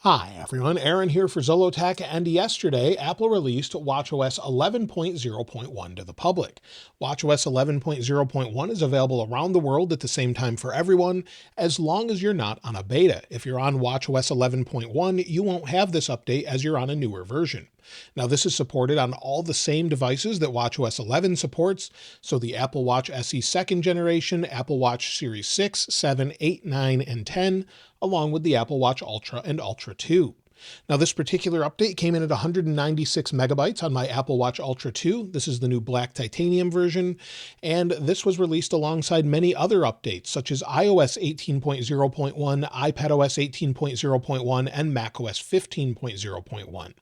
Hi everyone, Aaron here for Zollotech, and yesterday Apple released watchOS 11.0.1 to the public. watchOS 11.0.1 is available around the world at the same time for everyone, as long as you're not on a beta. If you're on watchOS 11.1, you won't have this update as you're on a newer version. Now this is supported on all the same devices that watchOS 11 supports, so the Apple Watch SE 2nd generation, Apple Watch Series 6, 7, 8, 9, and 10, along with the Apple Watch Ultra and Ultra 2. Now this particular update came in at 196 megabytes on my Apple Watch Ultra 2. This is the new black titanium version, and this was released alongside many other updates such as iOS 18.0.1, iPadOS 18.0.1, and macOS 15.0.1.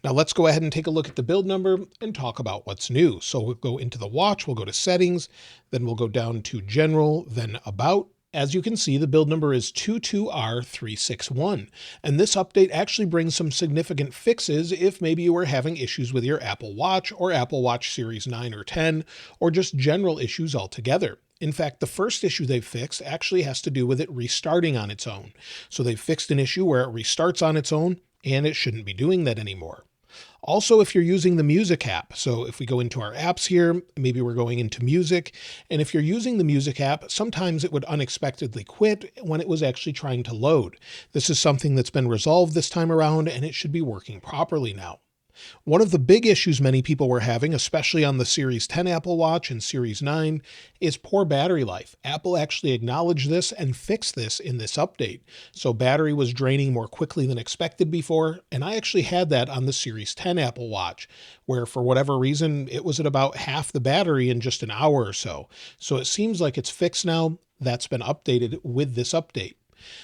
Now let's go ahead and take a look at the build number and talk about what's new. So we'll go into the watch, we'll go to settings, then we'll go down to general, then about. As you can see, the build number is 22R361, and this update actually brings some significant fixes if maybe you were having issues with your Apple Watch or Apple Watch Series 9 or 10, or just general issues altogether. In fact, the first issue they've fixed actually has to do with it restarting on its own. So they've fixed an issue where it restarts on its own, and it shouldn't be doing that anymore. Also, if you're using the music app, so if we go into our apps here, maybe we're going into music, and if you're using the music app, sometimes it would unexpectedly quit when it was actually trying to load. This is something that's been resolved this time around, and it should be working properly now. One of the big issues many people were having, especially on the Series 10 Apple Watch and Series 9, is poor battery life. Apple actually acknowledged this and fixed this in this update. So battery was draining more quickly than expected before, and I actually had that on the Series 10 Apple Watch, where for whatever reason, it was at about half the battery in just an hour or so. So it seems like it's fixed now. That's been updated with this update.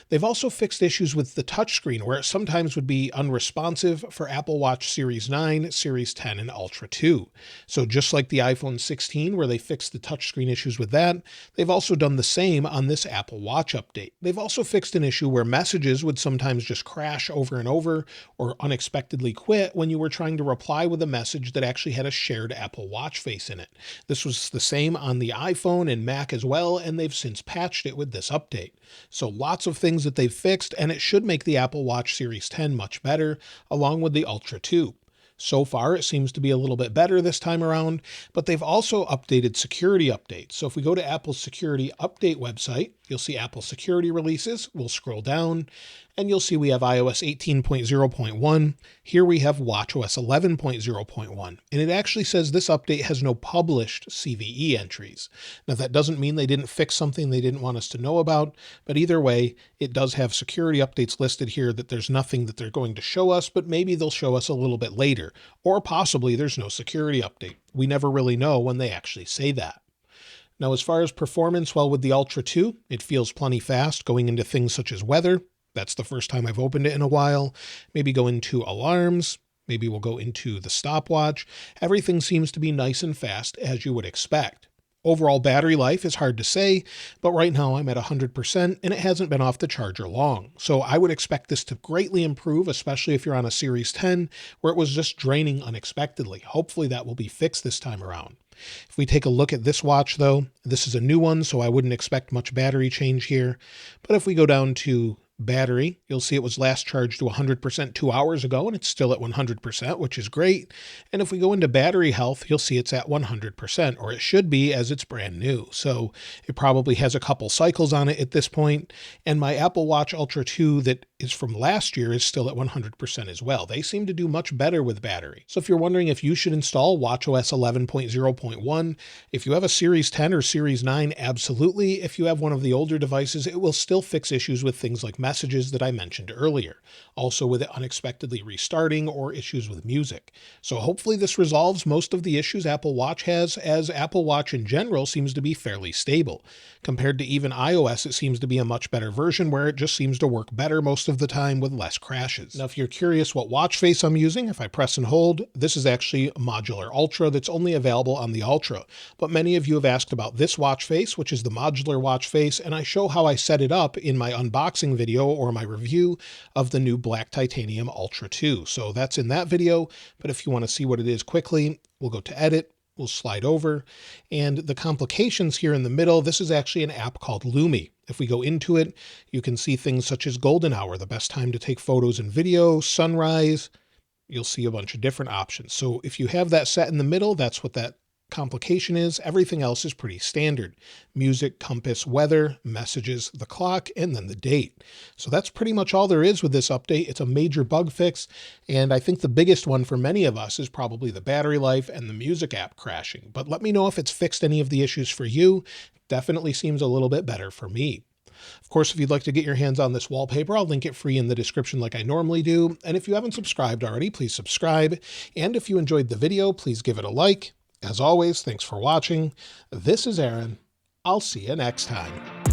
They've also fixed issues with the touchscreen where it sometimes would be unresponsive for Apple Watch Series 9, Series 10, and Ultra 2. So just like the iPhone 16 where they fixed the touchscreen issues with that, they've also done the same on this Apple Watch update. They've also fixed an issue where messages would sometimes just crash over and over or unexpectedly quit when you were trying to reply with a message that actually had a shared Apple Watch face in it. This was the same on the iPhone and Mac as well, and they've since patched it with this update. So lots of things that they've fixed, and it should make the Apple Watch Series 10 much better, along with the Ultra 2. So far, it seems to be a little bit better this time around, but they've also updated security updates. So if we go to Apple's security update website, you'll see Apple security releases. We'll scroll down and you'll see we have iOS 18.0.1. Here we have watchOS 11.0.1, and it actually says this update has no published CVE entries. Now that doesn't mean they didn't fix something they didn't want us to know about, but either way, it does have security updates listed here that there's nothing that they're going to show us, but maybe they'll show us a little bit later, or possibly there's no security update. We never really know when they actually say that. Now, as far as performance, well, with the Ultra 2, it feels plenty fast going into things such as weather. That's the first time I've opened it in a while. Maybe go into alarms. Maybe we'll go into the stopwatch. Everything seems to be nice and fast as you would expect. Overall battery life is hard to say, but right now I'm at 100% and it hasn't been off the charger long. So I would expect this to greatly improve, especially if you're on a Series 10 where it was just draining unexpectedly. Hopefully that will be fixed this time around. If we take a look at this watch though, this is a new one, so I wouldn't expect much battery change here. But if we go down to battery, you'll see it was last charged to 100% 2 hours ago, and it's still at 100%, which is great. And if we go into battery health, you'll see it's at 100%, or it should be as it's brand new. So it probably has a couple cycles on it at this point. And my Apple Watch Ultra 2 that is from last year is still at 100% as well. They seem to do much better with battery. So if you're wondering if you should install watchOS 11.0.1, if you have a Series 10 or Series 9, absolutely. If you have one of the older devices, it will still fix issues with things like messages that I mentioned earlier, also with it unexpectedly restarting or issues with music. So hopefully this resolves most of the issues Apple Watch has, as Apple Watch in general seems to be fairly stable. Compared to even iOS, it seems to be a much better version where it just seems to work better most of the time with less crashes. Now, if you're curious what watch face I'm using, if I press and hold, this is actually a modular Ultra that's only available on the Ultra. But many of you have asked about this watch face, which is the modular watch face, and I show how I set it up in my unboxing video or my review of the new black titanium Ultra 2. So that's in that video, but if you want to see what it is quickly, we'll go to edit, We'll slide over, and the complications here in the middle, this is actually an app called Lumi. If we go into it, you can see things such as golden hour, the best time to take photos and video, sunrise. You'll see a bunch of different options. So if you have that set in the middle, that's what that complication is. Everything else is pretty standard. Music, compass, weather, messages, the clock, and then the date. So that's pretty much all there is with this update. It's a major bug fix. And I think the biggest one for many of us is probably the battery life and the music app crashing. But let me know if it's fixed any of the issues for you. Definitely seems a little bit better for me. Of course, if you'd like to get your hands on this wallpaper, I'll link it free in the description like I normally do. And if you haven't subscribed already, please subscribe. And if you enjoyed the video, please give it a like. As always, thanks for watching. This is Aaron. I'll see you next time.